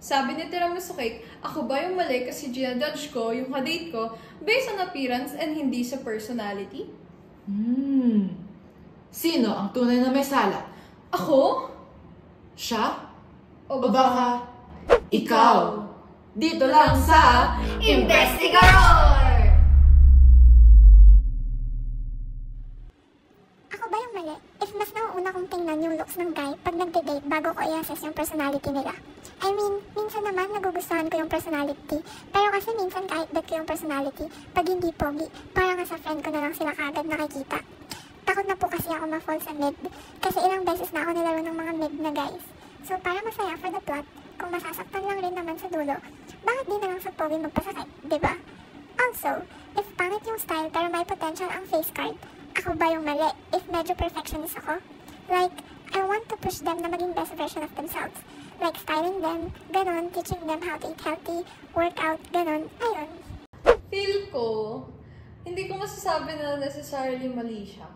Sabi ni Tiramisu Cake, ako ba yung mali kasi ginajudge ko yung kadate ko based on appearance and hindi sa personality? Sino ang tunay na may sala? Ako? Siya? O O baka ikaw? Dito lang sa Investigador! Ako ba yung mali? If mas nauuna kong tingnan yung looks ng guy pag nagde-date bago ko i-assess yung personality nila. I mean, minsan naman nagugustuhan ko yung personality. Pero kasi minsan kahit bet ko yung personality, pag hindi pogi, parang nga sa friend ko na lang sila kaagad nakikita. Takot na po kasi ako ma-fall sa mid. Kasi ilang beses na ako nilaro ng mga mid na guys. So para masaya for the plot, kung masasaktan lang rin naman sa dulo, bakit di na lang sa pogi magpasakit, diba? Also, if pangit yung style pero may potential ang face card, ako ba yung mali if medyo perfectionist ako? Like, I want to push them na maging best version of themselves. Like styling them, ganon, teaching them how to eat healthy, work out, ganon, ayun. Feel ko, hindi ko masasabi na necessarily mali siya.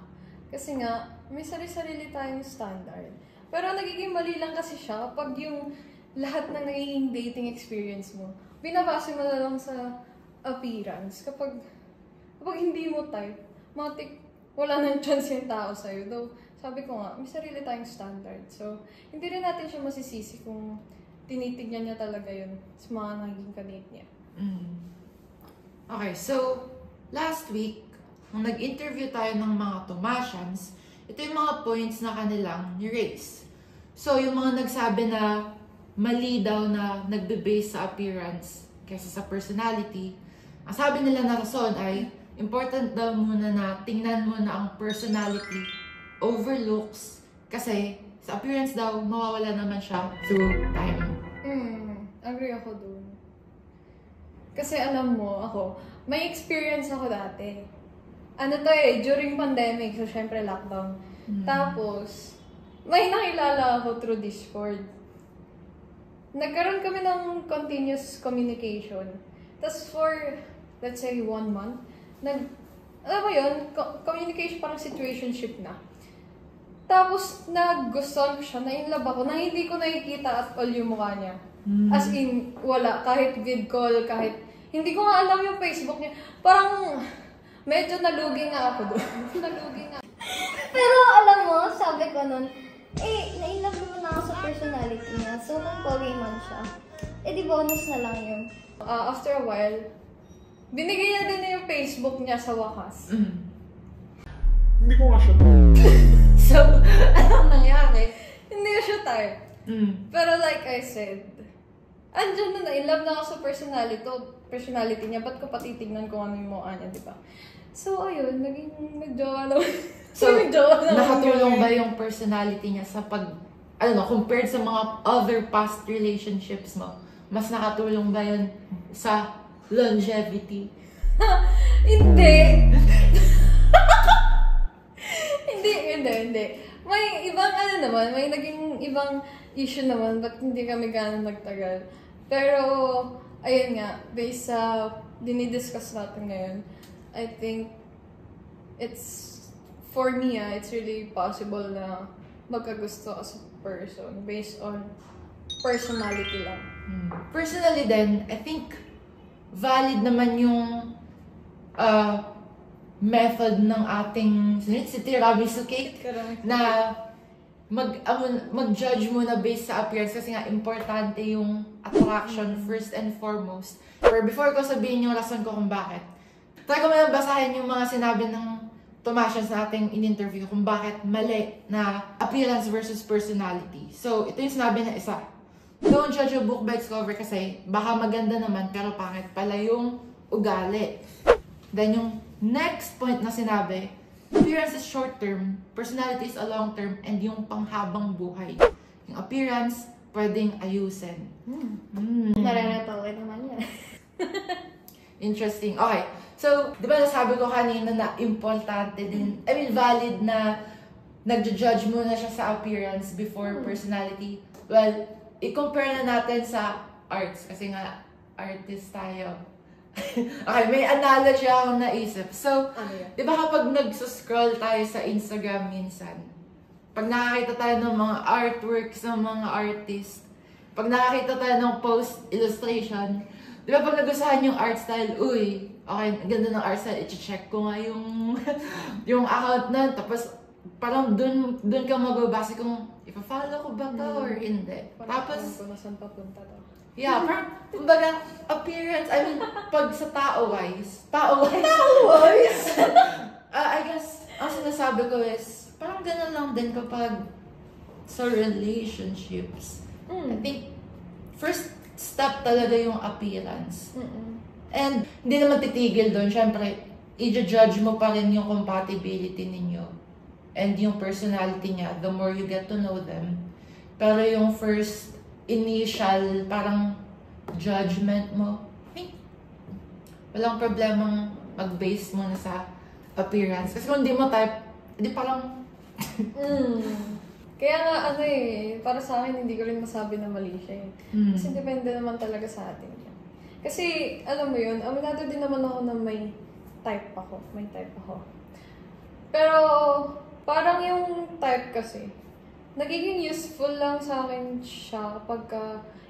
Kasi nga, may sarili-sarili tayong standard. Pero nagiging mali lang kasi siya kapag yung lahat ng nagiging dating experience mo, binabase mo na lang sa appearance. Kapag hindi mo type, matik, wala nang chance yung tao sa'yo. Though, sabi ko nga, may sarili tayong standard. So, hindi rin natin siya masisisi kung tinitignan niya talaga yun sa mga naging kadate niya. Okay, so, last week, nung nag-interview tayo ng mga Tomasians, ito yung mga points na kanilang ni-raise. So, yung mga nagsabi na mali daw na nagbe-base sa appearance kaysa sa personality, ang sabi nila na rason ay, important daw muna na tingnan mo na ang personality over looks kasi sa appearance daw, mawawala naman siya through time. Agree ako dun. Kasi alam mo, ako, may experience ako dati. Ano to during pandemic, so syempre lockdown. Tapos, may nakilala ako through Discord. Nagkaroon kami ng continuous communication. Tapos for, let's say, 1 month, alam mo yun, communication parang situationship na. Tapos, nagustuhan ko siya, na-inlove ako, na hindi ko nakikita at all yung mukha niya. As in, wala. Kahit vid call, kahit, hindi ko nga alam yung Facebook niya. Parang, medyo nalugi nga ako doon. Nalugi nga. Pero alam mo, sabi ko nun, na-inlove naman ako sa personality niya. So, kung pogi man siya, di bonus na lang yun. After a while, binigay niya din yung Facebook niya sa wakas. Hindi ko nga siya. So, anong nangyari? Hindi ko siya type. Pero like I said, andyan na in love na ako sa personality niya. Ba't ko patitignan kung ano yung mukha niya, di ba? So, ayun, nag-jowa naman. So, nakatulong ba yung personality niya sa compared sa mga other past relationships mo? Mas nakatulong ba yun sa longevity? Hindi. Hindi. May ibang naman, may naging ibang issue naman, but hindi kami gano'n nagtagal. Pero, ayun nga, based sa dinidiscuss natin ngayon, I think for me, it's really possible na magkagusto as a person based on personality lang. Personally then, I think valid naman yung method ng ating si Tiramisu Cake na mag-judge muna based sa appearance kasi nga importante yung attraction first and foremost. Pero before ko sabihin yung rason ko kung bakit, try ko muna basahin yung mga sinabi ng Tomasians sa ating in-interview kung bakit mali na appearance versus personality. So, ito yung sinabi na isa. Don't judge a book by its cover kasi baka maganda naman pero pangit pala yung ugali. Then yung next point na sinabi, appearance is short-term, personality is a long-term, and yung panghabang buhay. Yung appearance, pwedeng ayusin. Nararatawa naman yan. Interesting. Okay. So, di ba nasabi ko kanina na importante din, valid na nag-judge muna siya sa appearance before personality. Well, i-compare na natin sa arts kasi nga artist tayo. Okay, may analogy akong naisip. So, di ba kapag nag-scroll tayo sa Instagram minsan, pag nakakita tayo ng mga artworks ng mga artist, pag nakakita tayo ng post illustration, di ba pag nagustuhan yung art style, uy, okay, ganda ng art style, i-check ko nga yung, yung account na, tapos parang dun ka magbabase kung ipa-follow ko ba to or hindi. Tapos, kung nasan papunta to. yeah, parang, kumbaga, appearance, I mean, pag sa tao-wise, I guess, ang sinasabi ko is, parang gano'n lang din kapag sa relationships. I think, first step talaga yung appearance. And, hindi naman titigil doon. Siyempre, i-judge mo pa rin yung compatibility ninyo and yung personality niya the more you get to know them. Pero yung first initial parang judgment mo, walang problemang mag-base mo na sa appearance. Kasi kung hindi mo type, hindi parang... Kaya nga, para sa akin, hindi ko rin masabi na mali siya eh. Kasi depende naman talaga sa atin yan. Kasi, alam mo yun, aminado din naman ako na may type ako. Pero, parang yung type kasi, nagiging useful lang sa akin siya kapag,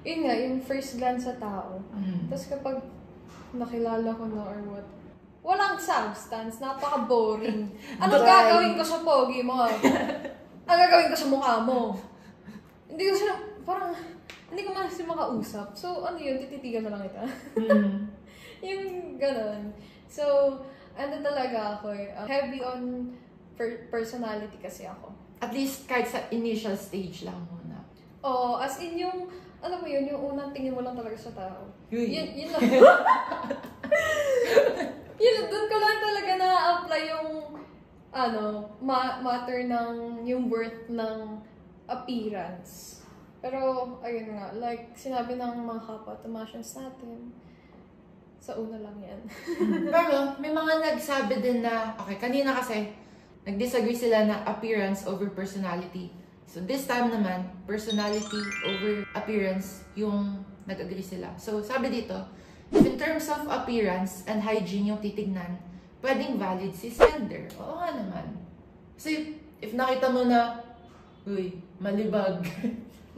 yun nga, yung first glance sa tao. Tapos kapag nakilala ko na or what, walang substance, napaka-boring. Ano gagawin ko sa pogi mo? Ang gagawin ko sa mukha mo? Hindi ko siya, parang, hindi ko man siya makausap. So, ano yun, tititigan na lang ito. Yung gano'n. So, ano talaga ako heavy on personality kasi ako. At least kahit sa initial stage lang muna. Oo, as in yung, alam mo yun, yung unang tingin mo lang talaga sa tao. Yun lang. Doon ko lang talaga na-apply yung, matter ng, yung worth ng appearance. Pero, ayun nga, like, sinabi ng mga kapwa Tomasians natin, sa una lang yan. Pero, may mga nagsabi din na, okay, kanina kasi, nag-disagree sila na appearance over personality. So, this time naman, personality over appearance yung nag-agree sila. So, sabi dito, if in terms of appearance and hygiene yung titignan, pwedeng valid si sender. Oo nga naman. Kasi, if nakita mo na, uy, malibag.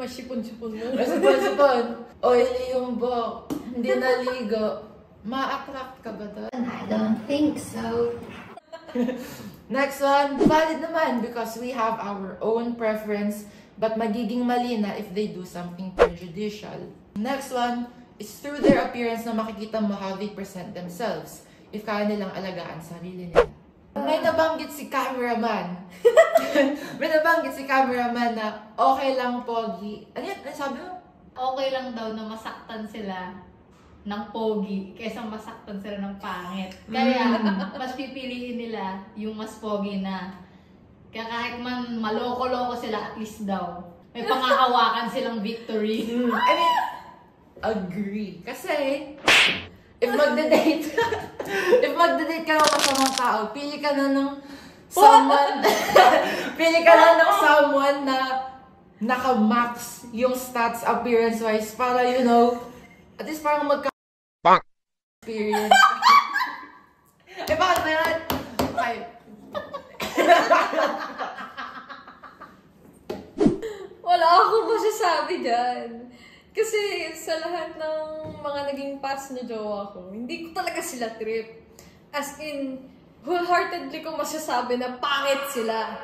Masipon-sipon mo. Masipon-sipon. Oily yung buhok. Hindi naligo. Ma-attract ka ba doon? I don't think so. Next one, valid naman because we have our own preference but magiging mali na if they do something prejudicial. Next one is through their appearance na makikita mo how they present themselves if kaya nilang alagaan sarili nila. May nabanggit si cameraman. Na okay lang pogi. Ano yan? Ano sabi mo? Okay lang daw na masaktan sila ng pogi kaysa masaktan sila ng pangit. Kaya, mas pipiliin nila yung mas pogi na. Kaya kahit man maloko-loko sila, at least daw, may pangahawakan silang victory. I mean, agree. Kasi, if magde-date ka ng masamang tao, pili ka na ng someone, na naka-max yung stats appearance-wise para, you know, at least parang experience. Bakit na yan? Okay. Wala akong masasabi dyan. Kasi sa lahat ng mga naging past na jowa ko, hindi ko talaga sila trip. As in, wholeheartedly ko masasabi na pangit sila.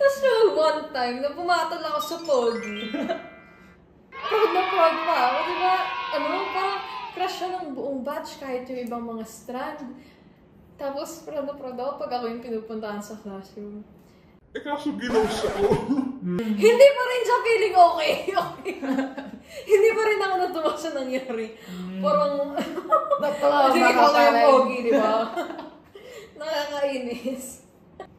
Tapos one time, na pumatol ako sa pogi. Proud na proud pa ako, diba? Parang crush siya ng buong batch kahit yung ibang mga strand. Tapos, proud na proud ako pag ako yung pinupuntahan sa classroom. Kaso ginost ako. Hindi pa rin siya feeling okay. Hindi pa rin ako natuwa sa nangyari. Parang, sige ko na yung pogi, diba? Nakakainis.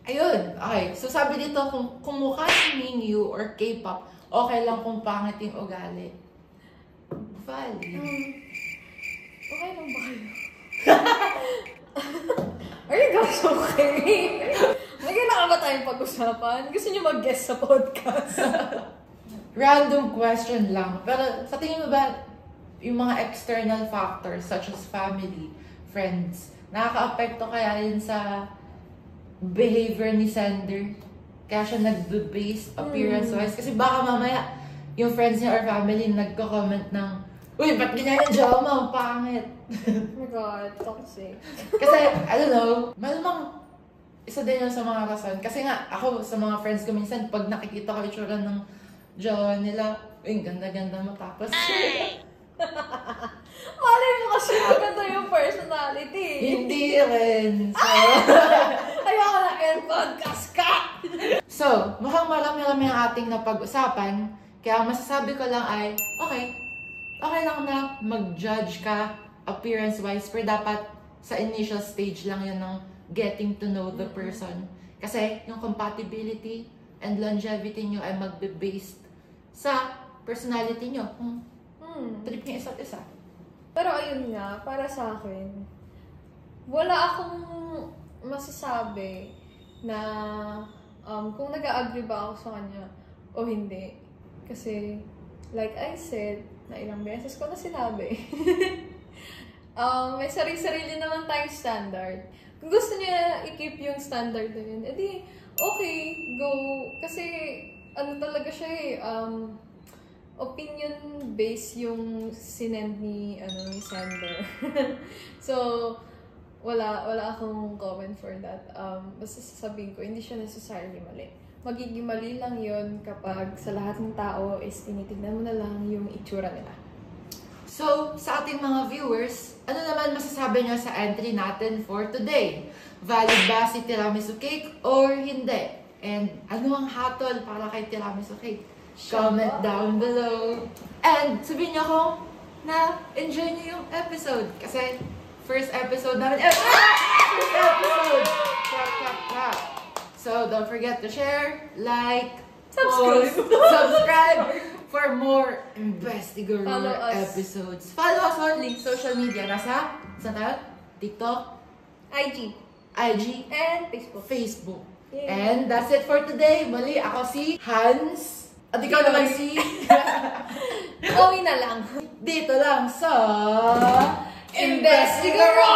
Ayun, okay. So sabi dito, kung mukha si Mingyu or K-pop, okay lang kung pangit yung ugali. Valid. Okay lang ba kayo? Are you guys okay? May kailangan ba tayong pag-usapan? Gusto niyo mag-guest sa podcast? Random question lang. Pero sa tingin mo ba, yung mga external factors such as family, friends, nakaka-apekto kaya yun sa behavior ni sender? Kaya siya nag-base appearance-wise? Kasi baka mamaya, yung friends niya or family nagko-comment ng, uy, ba't ganyan yung jowa mo? Pangit. Oh my God, toxic. Kasi, I don't know, malamang isa din yun sa mga rason. Kasi nga, ako sa mga friends ko minsan, pag nakikita ko itsura ng jowa nila, uy, ganda-ganda mo. Tapos, Malay mo kasi maganda yung personality. hindi rin. So, Ayoko na kayo podcast ka! so mukhang marami-rami ang ating napag-usapan. Kaya ang masasabi ko lang ay, okay lang na mag-judge ka appearance-wise, pero dapat sa initial stage lang yun ng getting to know the person. Kasi yung compatibility and longevity nyo ay magbe-based sa personality nyo. Trip niya isa't isa. Pero ayun nga, para sa akin, wala akong masasabi na kung nag-agree ba ako sa kanya o hindi. Kasi, like I said, na ilang beses ko na sinabi, may sarili-sarili naman tayong standard. Kung gusto niya i-keep yung standard na yun, edi okay, go. Kasi, ano talaga siya opinion-based yung sinend ni sender. So, wala akong comment for that. Basta sasabihin ko, hindi siya necessarily mali. Magiging mali lang yun kapag sa lahat ng tao is tinitignan mo na lang yung itsura nila. So, sa ating mga viewers, ano naman masasabi niyo sa entry natin for today? Valid ba si tiramisu cake or hindi? And ano ang hatol para kay tiramisu cake? Comment down below. And sabihin niyo kung na-enjoy niyo yung episode. Kasi first episode namin. First episode! Clap. So, don't forget to share, like, subscribe for more Investigaro episodes. Follow us on social media. Nasa, saan tayo? TikTok, IG, and Facebook. Yay. And that's it for today. Mali, ako si Hans. At ikaw naman si... Owi na lang. Dito lang sa... Investigaro!